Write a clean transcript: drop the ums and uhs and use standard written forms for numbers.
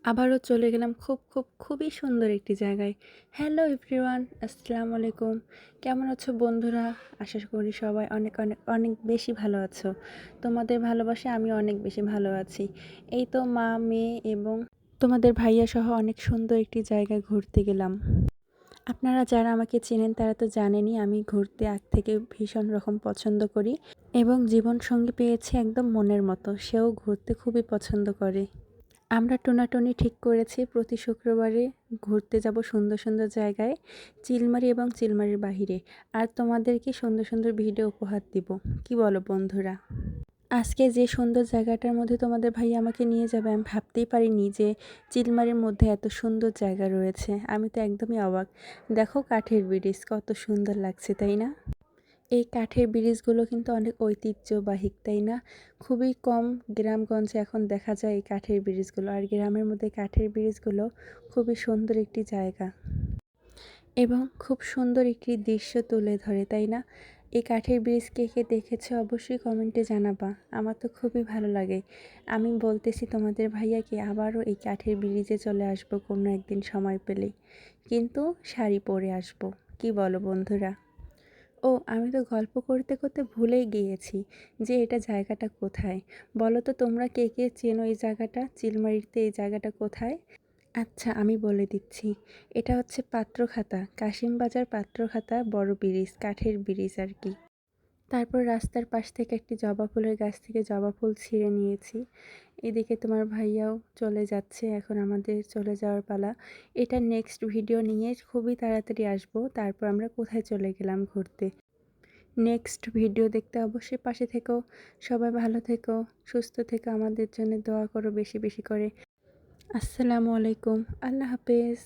আবারও চলে গেলাম খুবই সুন্দর একটি জায়গায়। হ্যালো এভরিওয়ান, আসসালামু আলাইকুম। কেমন আছো বন্ধুরা? আশা করি সবাই অনেক বেশি ভালো আছো। তোমাদের ভালোবাসায় আমি অনেক বেশি ভালো আছি। এই তো মা, মেয়ে এবং তোমাদের ভাইয়া সহ অনেক সুন্দর একটি জায়গায় ঘুরতে গেলাম। আপনারা যারা আমাকে চেনেন তারা তো জানেনই আমি ঘুরতে আগ থেকে ভীষণ রকম পছন্দ করি এবং জীবনসঙ্গী পেয়েছি একদম মনের মতো। সেও ঘুরতে খুবই পছন্দ করে। আমরা টোনাটুনি ঠিক করেছি প্রতি শুক্রবারে ঘুরতে যাব সুন্দর সুন্দর জায়গায়, চিলমারি এবং চিলমারির বাহিরে। আর তোমাদেরকে সুন্দর সুন্দর ভিডিও উপহার দিব। কি বলো বন্ধুরা? আজকে যে সুন্দর জায়গাটার মধ্যে তোমাদের ভাই আমাকে নিয়ে যাবে আমি ভাবতেই পারিনি যে চিলমারির মধ্যে এত সুন্দর জায়গা রয়েছে। আমি তো একদমই অবাক। দেখো কাঠের ব্রিজ কত সুন্দর লাগছে, তাই না? এই কাঠের ব্রিজগুলো কিন্তু অনেক ঐতিহ্যবাহী, তাই না? খুবই কম গ্রামগঞ্জে এখন দেখা যায় এই কাঠের ব্রিজগুলো, আর গ্রামের মধ্যে কাঠের ব্রিজগুলো খুবই সুন্দর একটি জায়গা এবং খুব সুন্দর একটি দৃশ্য তুলে ধরে, তাই না? এই কাঠের ব্রিজ কে কে দেখেছো অবশ্যই কমেন্টে জানাবা। আমার তো খুবই ভালো লাগে। আমি বলতেছি তোমাদের ভাইয়াকে আবারও এই কাঠের ব্রিজে চলে আসবো কোনো একদিন সময় পেলে, কিন্তু শাড়ি পরে আসবো। কি বলো বন্ধুরা? ও আমি তো গল্প করতে করতে ভুলেই গিয়েছি যে এটা জায়গাটা কোথায়। বলো তো তোমরা কে কে চেনো এই জায়গাটা? চিলমারিতে এই জায়গাটা কোথায়? আচ্ছা আমি বলে দিচ্ছি। এটা হচ্ছে পাত্রখাতা, কাশিমবাজার পাত্রখাতা বড় ব্রিজ, কাঠের ব্রিজ আর কি। তারপর রাস্তার পাশ থেকে একটি জবা ফুলের গাছ থেকে জবা ফুল ছিঁড়ে নিয়েছি। এদিকে তোমার ভাইয়াও চলে যাচ্ছে, এখন আমাদের চলে যাওয়ার পালা। এটা নেক্সট ভিডিও নিয়ে খুবই তাড়াতাড়ি আসবো। তারপর আমরা কোথায় চলে গেলাম ঘুরতে, নেক্সট ভিডিও দেখতে অবশ্যই পাশে থেকো। সবাই ভালো থেকো, সুস্থ থেকো, আমাদের জন্য দোয়া করো বেশি বেশি করে। আসসালামু আলাইকুম, আল্লাহ হাফেজ।